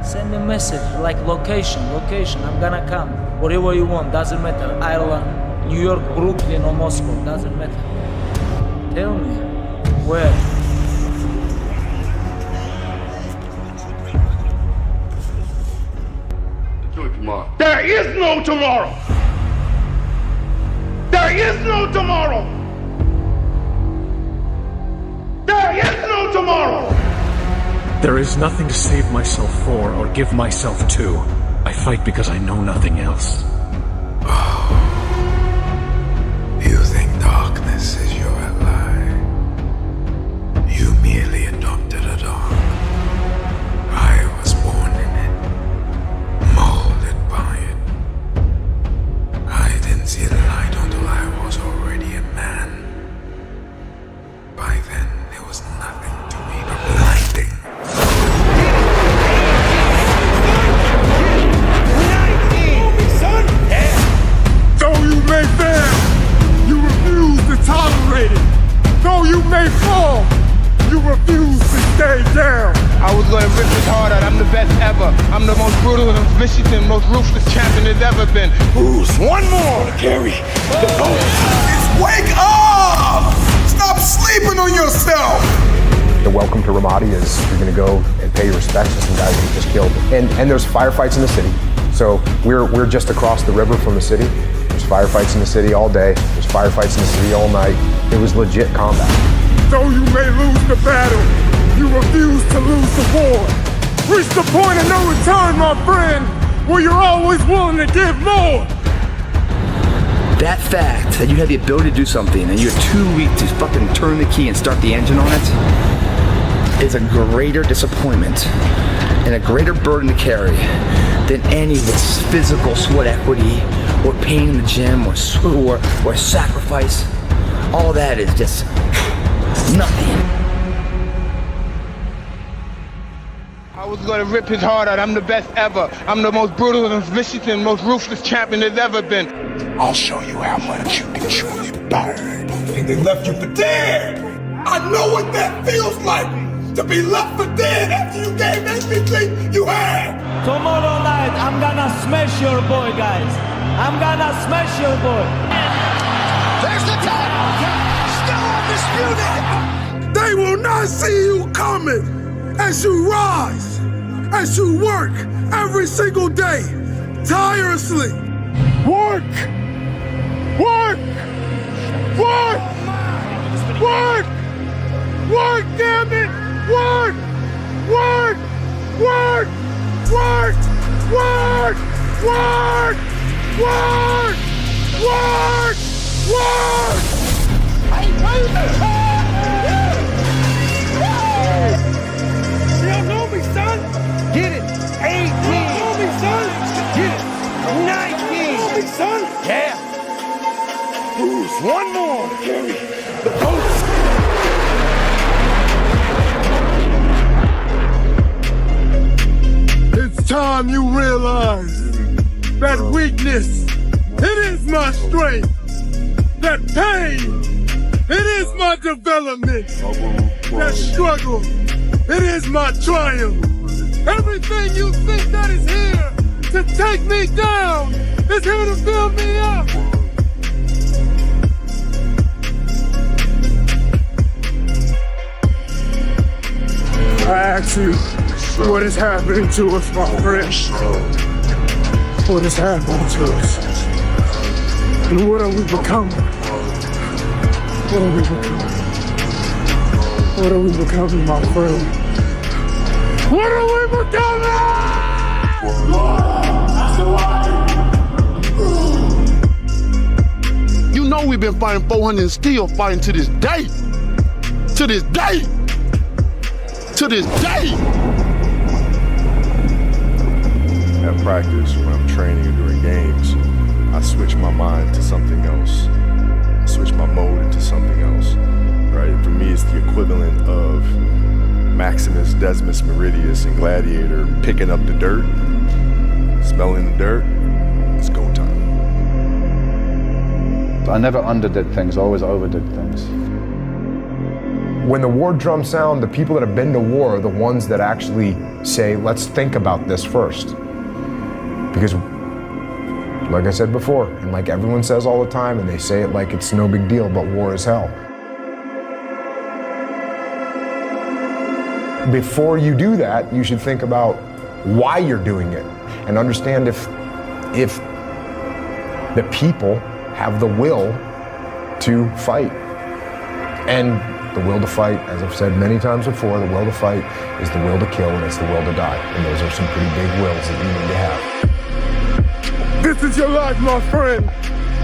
Send a message like location, I'm gonna come. Whatever you want, doesn't matter. Ireland, New York, Brooklyn or Moscow, doesn't matter. Tell me, where? There is no tomorrow. There is no tomorrow. There is no tomorrow. There is nothing to save myself for or give myself to. I fight because I know nothing else. You think darkness is your ally. You merely adopted a dog. I was born in it, molded by it. I didn't see the light until I was already a man. By then, there was nothing to me but blinding. Though you may fail, you refuse to tolerate it. Though you may fall, you refuse to stay down. I was gonna rip his heart out, I'm the best ever. I'm the most brutal and vicious and most ruthless champion there's ever been. Who's one more to carry the post? Wake up! Stop sleeping on yourself! The welcome to Ramadi is you're going to go and pay your respects to some guys that you just killed. And there's firefights in the city. So we're just across the river from the city. There's firefights in the city all day. There's firefights in the city all night. It was legit combat. Though you may lose the battle, you refuse to lose the war. Reach the point of no return, my friend, where you're always willing to give more. That fact that you have the ability to do something and you're too weak to fucking turn the key and start the engine on it is a greater disappointment and a greater burden to carry than any of its physical sweat equity or pain in the gym or sacrifice. All that is just nothing. I was gonna rip his heart out, I'm the best ever. I'm the most brutal and vicious and most ruthless champion there's ever been. I'll show you how much you can truly burn. And they left you for dead. I know what that feels like, to be left for dead after you gave everything you had. Tomorrow night, I'm gonna smash your boy, guys. I'm gonna smash your boy. There's the title. Still undisputed. They will not see you coming as you rise, as you work every single day, tirelessly. Work! Work! Work! Work! Work, damn it! Work! Work! Work! Work! Work! Work! Work! Work! Work! You don't know me, son! Get it! 18! You don't know me, son! Get it! 19! You know me, son! Yeah! Who's one more to carry the post? It's time you realize that weakness, it is my strength. That pain, it is my development. That struggle, it is my triumph. Everything you think that is here to take me down is here to build me up. I ask you, what is happening to us, my friends? What is happening to us? And what are we becoming? What are we becoming? What are we becoming, my friend? What are we becoming? You know we've been fighting 400 and still fighting to this day. To this day. To this day. At practice, when I'm training or during games, I switch my mind to something else. I switch my mode into something else. Right? For me, it's the equivalent of Maximus Decimus Meridius in Gladiator picking up the dirt, smelling the dirt. It's go time. I never underdid things, I always overdid things. When the war drums sound, the people that have been to war are the ones that actually say, let's think about this first. Because, like I said before, and like everyone says all the time, and they say it like it's no big deal, but war is hell. Before you do that, you should think about why you're doing it and understand if the people have the will to fight. And the will to fight, as I've said many times before, the will to fight is the will to kill and it's the will to die. And those are some pretty big wills that you need to have. This is your life, my friend.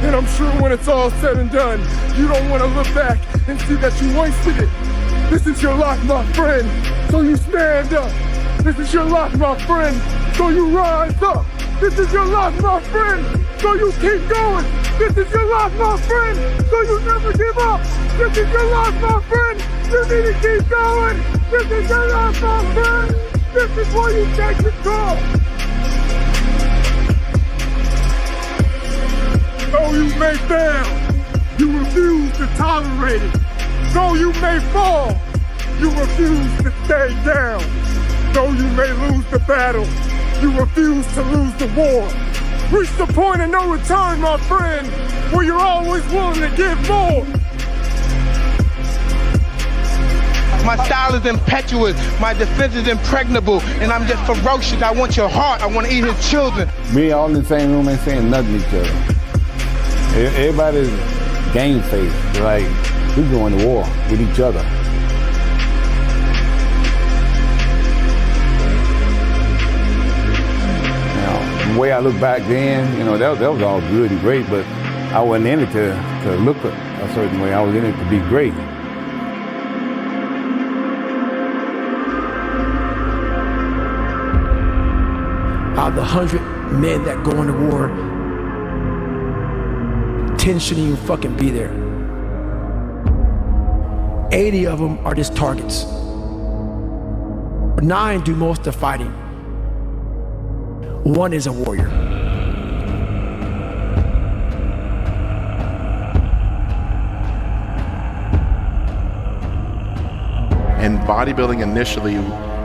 And I'm sure when it's all said and done, you don't want to look back and see that you wasted it. This is your life, my friend, so you stand up. This is your life, my friend, so you rise up. This is your life, my friend, so you keep going. This is your life, my friend, so you never give up. This is your life, my friend, you need to keep going. This is your life, my friend. This is where you take control. Though you may fail, you refuse to tolerate it. Though you may fall, you refuse to stay down. Though you may lose the battle, you refuse to lose the war. Reach the point of no return, my friend, where you're always willing to give more. My style is impetuous, my defense is impregnable, and I'm just ferocious. I want your heart, I want to eat his children. We all in the same room ain't saying nothing to each other. Everybody's game face, like we going to war with each other. Now, the way I look back then, that was all good and great, but I wasn't in it to look a certain way. I was in it to be great. Out of the 100 men that go into war, 10 shouldn't even fucking be there. 80 of them are just targets. 9 do most of the fighting. 1 is a warrior. And bodybuilding initially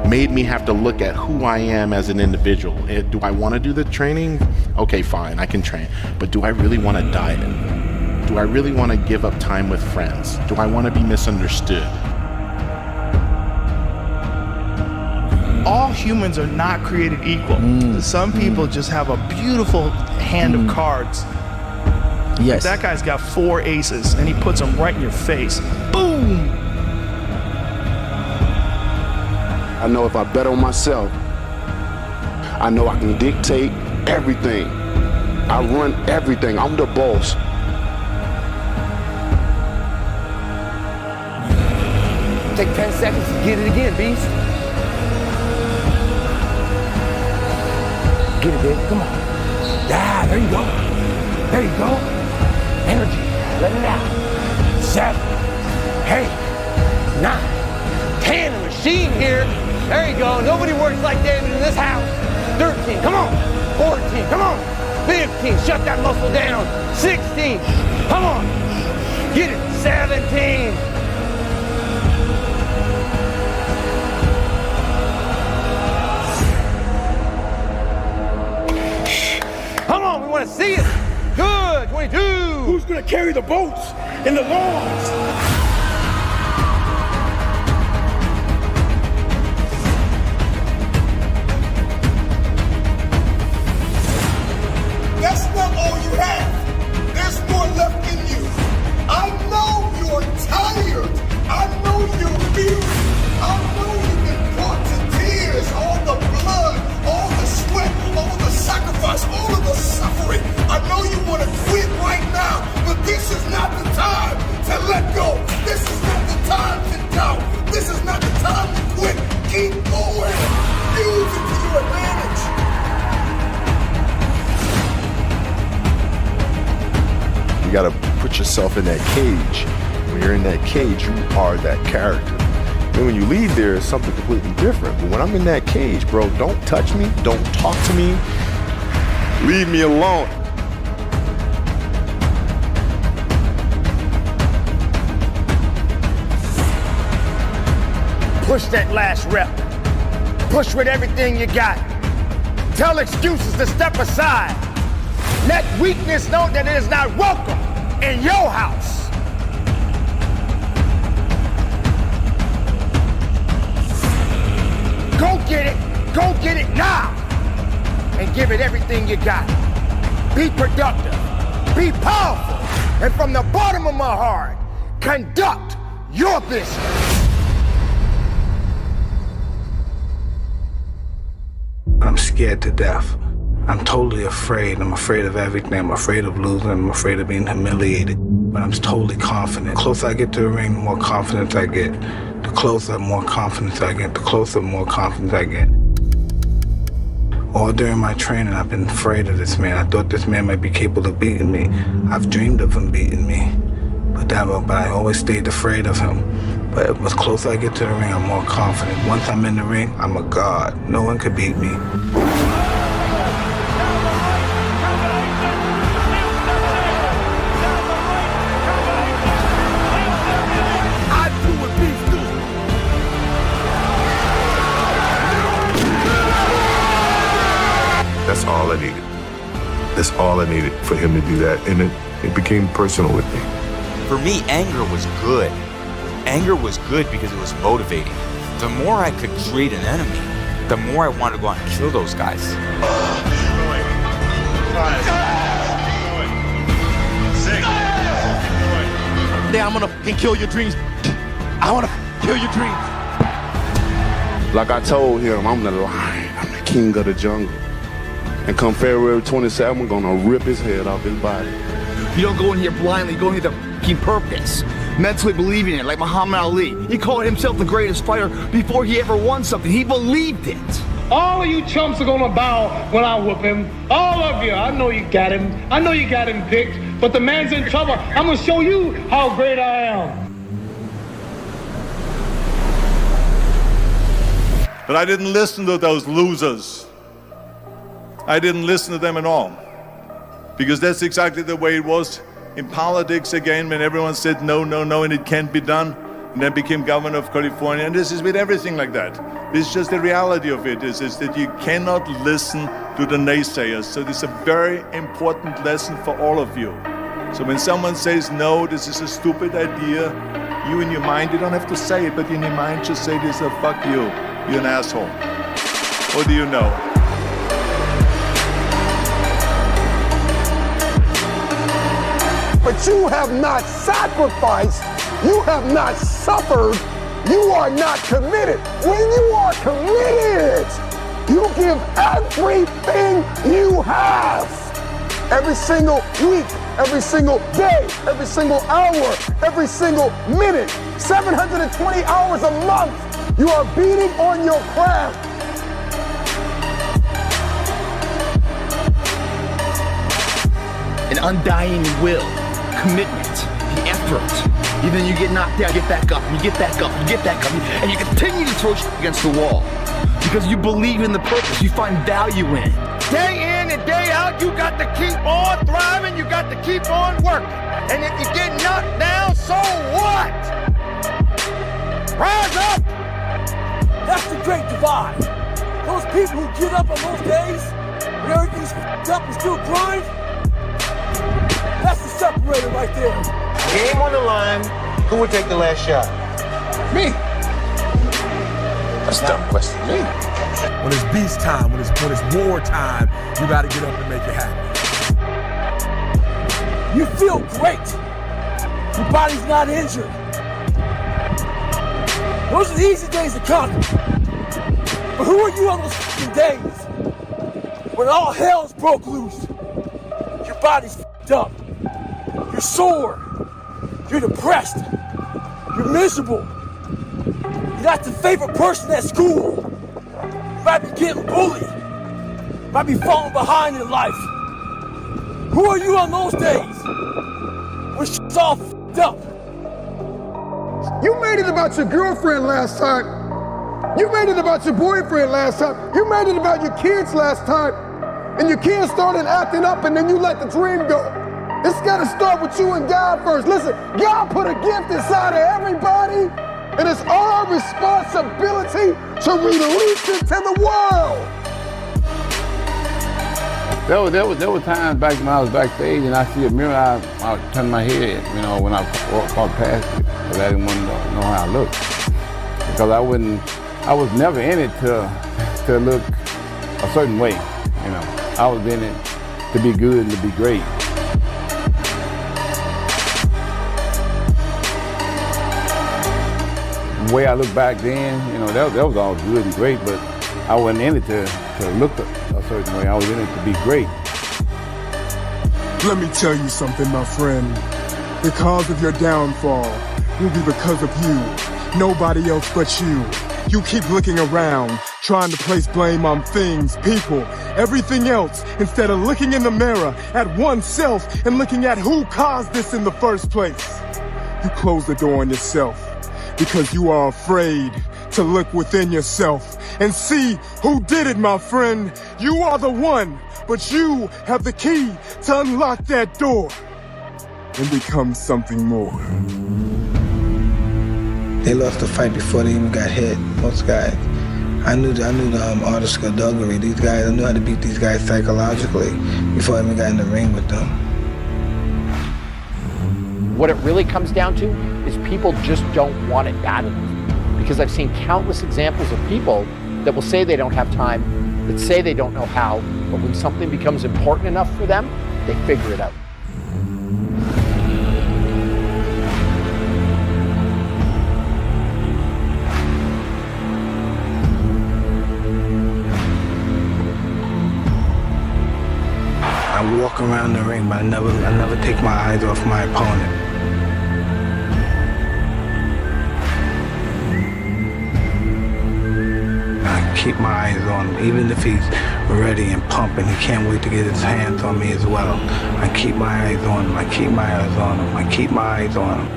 made me have to look at who I am as an individual. Do I want to do the training? Okay, fine, I can train. But do I really want to diet? Do I really want to give up time with friends? Do I want to be misunderstood? All humans are not created equal. Some people just have a beautiful hand of cards. Yes. That guy's got 4 aces and he puts them right in your face. Boom! I know if I bet on myself, I know I can dictate everything. I run everything. I'm the boss. Take 10 seconds to get it again, beast. Get it, baby. Come on. Yeah, there you go. There you go. Energy. Let it out. 7, 8, 9, 10. A machine here. There you go. Nobody works like David in this house. 13. Come on. 14. Come on. 15. Shut that muscle down. 16. Come on. Get it. 17. Come on, we want to see it. Good, 22. Who's gonna carry the boats and the logs? That's not all you have. There's more left in you. I know you're tired. I know you're weary. I know you've been brought to tears. All the blood, all the sweat, all the sacrifice, all of the suffering. I know you want to quit right now, but this is not the time to let go. This is not the time to doubt. This is not the time to quit. Keep going. Use it to your advantage. You gotta put yourself in that cage. When you're in that cage, you are that character. And when you leave there, it's something completely different. But when I'm in that cage, bro, don't touch me, don't talk to me, leave me alone. Push that last rep. Push with everything you got. Tell excuses to step aside. Let weakness know that it is not welcome in your house. Go get it now, and give it everything you got. Be productive, be powerful, and from the bottom of my heart, conduct your business. I'm scared to death. I'm totally afraid. I'm afraid of everything. I'm afraid of losing. I'm afraid of being humiliated. But I'm totally confident. The closer I get to the ring, the more confidence I get. The closer, the more confidence I get. The closer, the more confidence I get. All during my training, I've been afraid of this man. I thought this man might be capable of beating me. I've dreamed of him beating me. But I always stayed afraid of him. But as closer I get to the ring, I'm more confident. Once I'm in the ring, I'm a god. No one could beat me. That's all I needed. That's all I needed for him to do that. And it became personal with me. For me, anger was good. Anger was good because it was motivating. The more I could create an enemy, the more I wanted to go out and kill those guys. 5, 6. Today I'm gonna fucking kill your dreams. I wanna kill your dreams. Like I told him, I'm the lion. I'm the king of the jungle. And come February 27th, I'm gonna rip his head off his body. You don't go in here blindly, you go in here with a purpose. Mentally believing it, like Muhammad Ali. He called himself the greatest fighter before he ever won something. He believed it. All of you chumps are gonna bow when I whoop him. All of you. I know you got him. I know you got him picked. But the man's in trouble. I'm gonna show you how great I am. But I didn't listen to those losers. I didn't listen to them at all. Because that's exactly the way it was in politics again, when everyone said no, no, no, and it can't be done. And then became governor of California. And this is with everything like that. This is just the reality of it, is that you cannot listen to the naysayers. So this is a very important lesson for all of you. So when someone says, no, this is a stupid idea, you in your mind, you don't have to say it, but in your mind just say this, fuck you, you're an asshole. What do you know? But you have not sacrificed, you have not suffered, you are not committed. When you are committed, you give everything you have. Every single week, every single day, every single hour, every single minute, 720 hours a month, you are beating on your craft. An undying will. Commitment, the effort. Even you get knocked down, get back up, you get back up, you get back up, and you continue to throw shit against the wall. Because you believe in the purpose, you find value in it. Day in and day out, you got to keep on thriving, you got to keep on working. And if you get knocked down, so what? Rise up! That's the great divide. Those people who get up on those days when everything's f***ed up and still grind, that's the separator right there. Game on the line, who would take the last shot? Me. That's a dumb question. Me. When it's beast time, when it's war time, you gotta get up and make it happen. You feel great. Your body's not injured. Those are the easy days to conquer. But who are you on those f***ing days when all hell's broke loose? Your body's f***ed up. You're sore. You're depressed. You're miserable. You're not the favorite person at school. You might be getting bullied. You might be falling behind in life. Who are you on those days when shit's all f***ed up? You made it about your girlfriend last time. You made it about your boyfriend last time. You made it about your kids last time. And your kids started acting up and then you let the dream go. It's gotta start with you and God first. Listen, God put a gift inside of everybody It is our responsibility to release it to the world. There were times back when I was backstage and I see a mirror, I turn my head, you know, when I walk past it, because I didn't want to know how I looked. Because I was never in it to look a certain way, you know. I was in it to be good and to be great. The way I look back then, you know, that was all good and great, but I wasn't in it to look a certain way. I was in it to be great. Let me tell you something, my friend. The cause of your downfall will be because of you. Nobody else but you. You keep looking around, trying to place blame on things, people, everything else, instead of looking in the mirror at oneself and looking at who caused this in the first place. You close the door on yourself because you are afraid to look within yourself and see who did it, my friend. You are the one, but you have the key to unlock that door and become something more. They lost the fight before they even got hit, most guys. I knew the art of skullduggery. These guys, I knew how to beat these guys psychologically before I even got in the ring with them. What it really comes down to is people just don't want it bad enough. Because I've seen countless examples of people that will say they don't have time, that say they don't know how, but when something becomes important enough for them, they figure it out. I walk around the ring, but I never take my eyes off my opponent. Keep my eyes on him, even if he's ready and pumping. He can't wait to get his hands on me as well. I keep my eyes on him. I keep my eyes on him. I keep my eyes on him.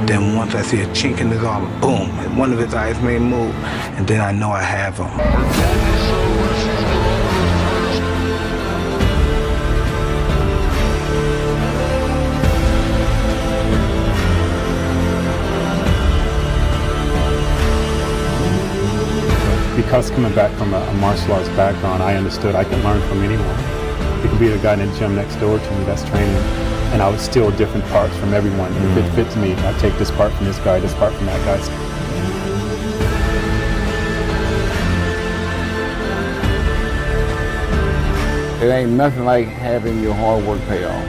Then once I see a chink in his armor, boom, one of his eyes may move, and then I know I have him. Because coming back from a martial arts background, I understood I can learn from anyone. You can be the guy in the gym next door to me that's training, and I would steal different parts from everyone. If it fits me, I take this part from this guy, this part from that guy. It ain't nothing like having your hard work pay off.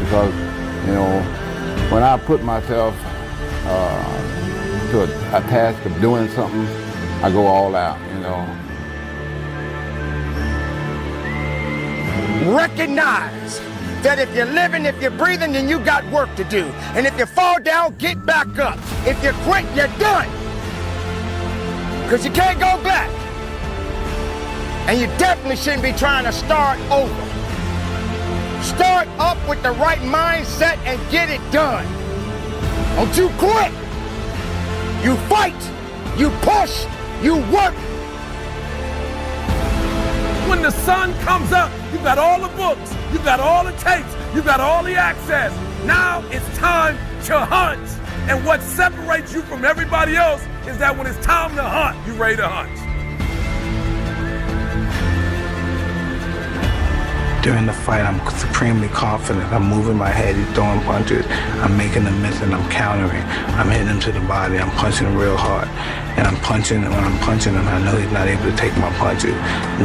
Because, you know, when I put myself to a task of doing something, I go all out, you know. Recognize that if you're living, if you're breathing, then you got work to do. And if you fall down, get back up. If you quit, you're done. Because you can't go back. And you definitely shouldn't be trying to start over. Start up with the right mindset and get it done. Don't you quit. You fight. You push. You work. When the sun comes up, you got all the books, you got all the tapes, you got all the access. Now it's time to hunt. And what separates you from everybody else is that when it's time to hunt, you ready to hunt. During the fight, I'm supremely confident. I'm moving my head, he's throwing punches. I'm making them miss and I'm countering. I'm hitting him to the body, I'm punching him real hard. And I'm punching, and when I'm punching him, I know he's not able to take my punches.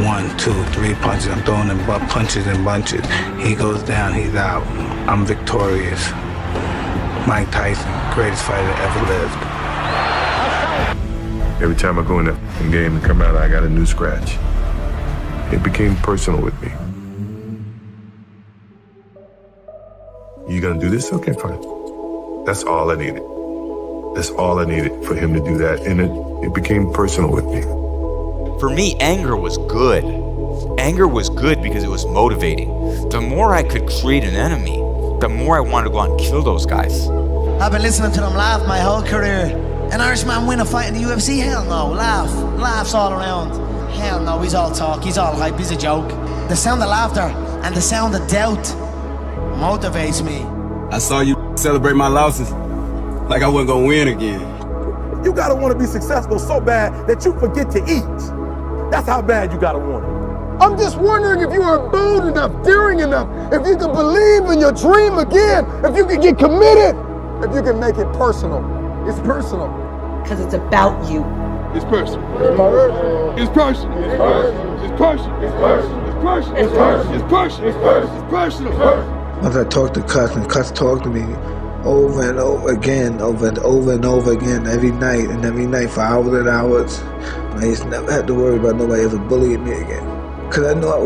1, 2, 3 punches. I'm throwing him punches and bunches. He goes down, he's out. I'm victorious. Mike Tyson, greatest fighter ever lived. Every time I go in that game and come out, I got a new scratch. It became personal with me. You gonna do this? Okay, fine. That's all I needed. That's all I needed for him to do that. And it became personal with me. For me, anger was good. Anger was good because it was motivating. The more I could create an enemy, the more I wanted to go out and kill those guys. I've been listening to them laugh my whole career. An Irishman win a fight in the UFC? Hell no. Laughs all around. Hell no, he's all talk, he's all hype, he's a joke. The sound of laughter and the sound of doubt motivates me. I saw you celebrate my losses like I wasn't gonna win again. You gotta want to be successful so bad that you forget to eat. That's how bad you gotta want it. I'm just wondering if you are bold enough, daring enough, if you can believe in your dream again, if you can get committed, if you can make it personal. It's personal. Because it's about you. It's personal. It's personal. It's personal. It's personal. It's personal. It's personal. It's personal. It's personal. It's personal. Once I talked to Cuss, and Cuss talked to me over and over again, over and over again, every night for hours and hours, I used to never have to worry about nobody ever bullying me again. Because I know I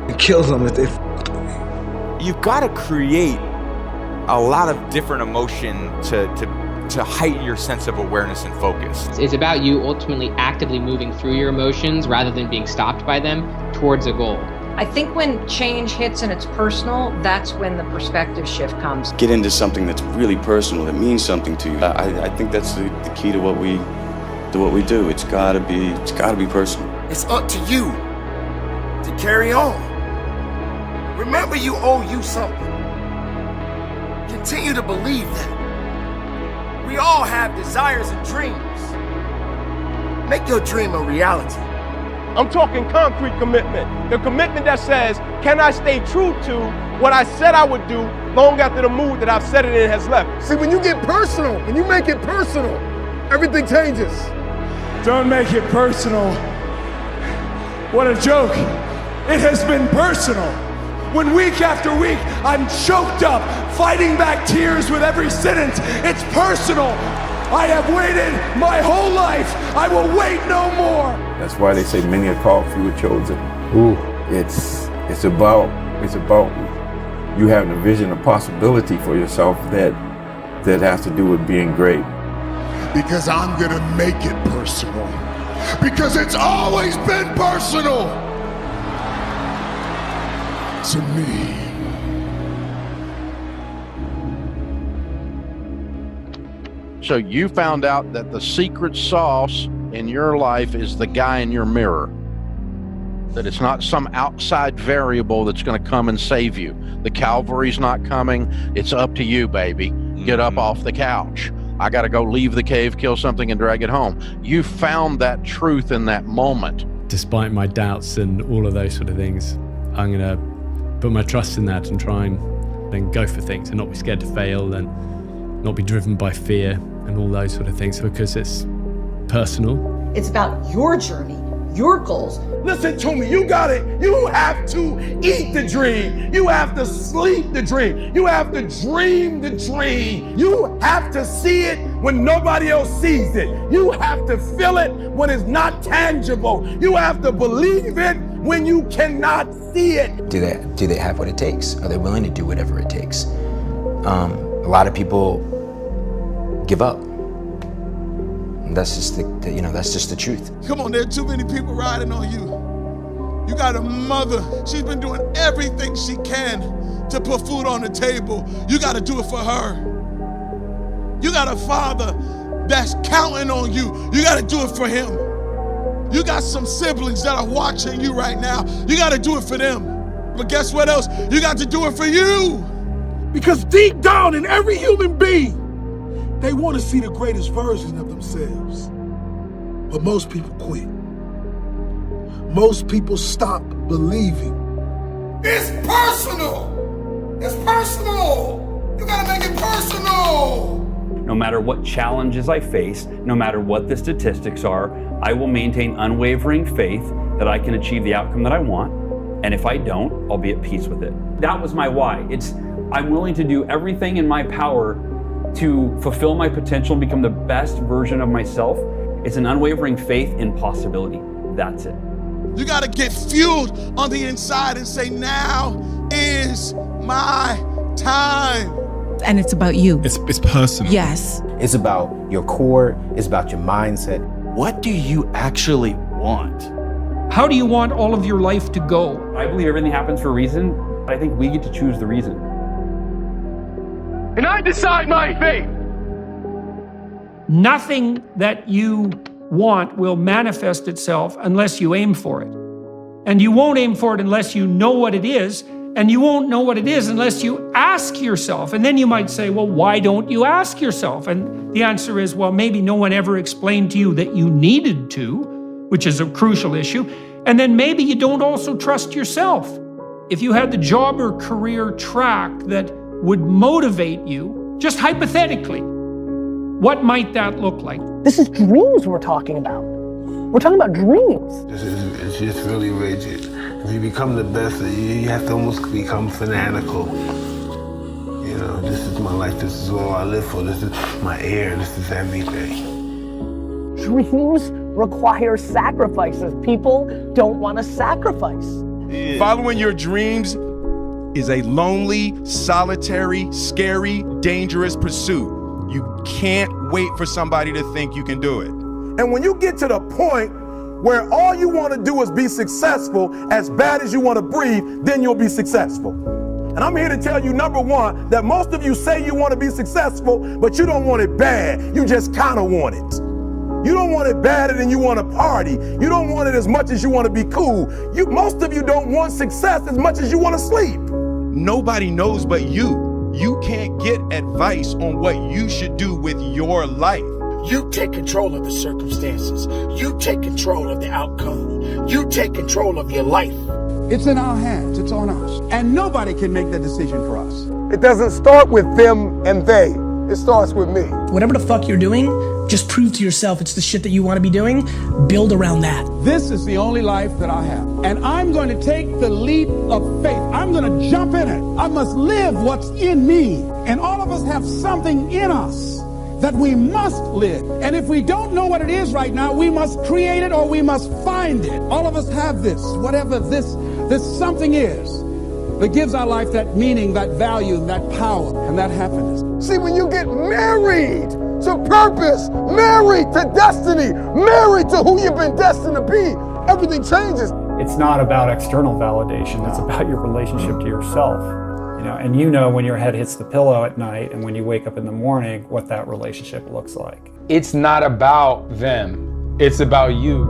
would kill them if they f***ed with me. You've got to create a lot of different emotion to heighten your sense of awareness and focus. It's about you ultimately actively moving through your emotions rather than being stopped by them towards a goal. I think when change hits and it's personal, that's when the perspective shift comes. Get into something that's really personal, that means something to you. I think that's the key to what we do. It's gotta be personal. It's up to you to carry on. Remember, you owe you something. Continue to believe that. We all have desires and dreams. Make your dream a reality. I'm talking concrete commitment. The commitment that says, can I stay true to what I said I would do long after the mood that I've set it in has left? See, when you get personal, when you make it personal, everything changes. Don't make it personal. What a joke. It has been personal. When week after week, I'm choked up, fighting back tears with every sentence. It's personal. I have waited my whole life. I will wait no more. That's why they say many are called, few are chosen. Ooh, it's about you having a vision, a possibility for yourself that has to do with being great. Because I'm gonna make it personal. Because it's always been personal to me. So you found out that the secret sauce in your life is the guy in your mirror. That it's not some outside variable that's going to come and save you. The cavalry's not coming. It's up to you, baby. Get up off the couch. I got to go leave the cave, kill something, and drag it home. You found that truth in that moment. Despite my doubts and all of those sort of things, I'm going to put my trust in that and try and go for things and not be scared to fail and not be driven by fear and all those sort of things, because it's personal. It's about your journey, your goals. Listen to me, you got it. You have to eat the dream. You have to sleep the dream. You have to dream the dream. You have to see it when nobody else sees it. You have to feel it when it's not tangible. You have to believe it when you cannot see it. Do they have what it takes? Are they willing to do whatever it takes? A lot of people give up. And that's just that's just the truth. Come on, there are too many people riding on you. You got a mother, she's been doing everything she can to put food on the table. You got to do it for her. You got a father that's counting on you. You got to do it for him. You got some siblings that are watching you right now. You got to do it for them. But guess what else? You got to do it for you. Because deep down in every human being, they want to see the greatest version of themselves. But most people quit. Most people stop believing. It's personal. It's personal. You gotta make it personal. No matter what challenges I face, no matter what the statistics are, I will maintain unwavering faith that I can achieve the outcome that I want. And if I don't, I'll be at peace with it. That was my why. I'm willing to do everything in my power to fulfill my potential and become the best version of myself. It's an unwavering faith in possibility. That's it. You got to get fueled on the inside and say, now is my time. And it's about you. It's personal. Yes. It's about your core. It's about your mindset. What do you actually want? How do you want all of your life to go? I believe everything happens for a reason. I think we get to choose the reason. And I decide my fate. Nothing that you want will manifest itself unless you aim for it. And you won't aim for it unless you know what it is And you won't know what it is unless you ask yourself. And then you might say, well, why don't you ask yourself? And the answer is, well, maybe no one ever explained to you that you needed to, which is a crucial issue. And then maybe you don't also trust yourself. If you had the job or career track that would motivate you, just hypothetically, what might that look like? This is dreams we're talking about. We're talking about dreams. It's just really rigid. If you become the best, you have to almost become fanatical. You know, this is my life, this is all I live for, this is my air, this is everything. Dreams require sacrifices. People don't want to sacrifice. Following your dreams is a lonely, solitary, scary, dangerous pursuit. You can't wait for somebody to think you can do it. And when you get to the point where all you want to do is be successful, as bad as you want to breathe, then you'll be successful. And I'm here to tell you, number one, that most of you say you want to be successful, but you don't want it bad. You just kind of want it. You don't want it badder than you want to party. You don't want it as much as you want to be cool. Most of you don't want success as much as you want to sleep. Nobody knows but you. You can't get advice on what you should do with your life. You take control of the circumstances. You take control of the outcome. You take control of your life. It's in our hands. It's on us. And nobody can make that decision for us. It doesn't start with them and they. It starts with me. Whatever the fuck you're doing, just prove to yourself it's the shit that you want to be doing. Build around that. This is the only life that I have. And I'm going to take the leap of faith. I'm going to jump in it. I must live what's in me. And all of us have something in us that we must live. And if we don't know what it is right now, we must create it or we must find it. All of us have this, whatever this something is that gives our life that meaning, that value, that power, and that happiness. See, when you get married to purpose, married to destiny, married to who you've been destined to be, everything changes. It's not about external validation. It's about your relationship to yourself. And you know when your head hits the pillow at night and when you wake up in the morning, what that relationship looks like. It's not about them. It's about you.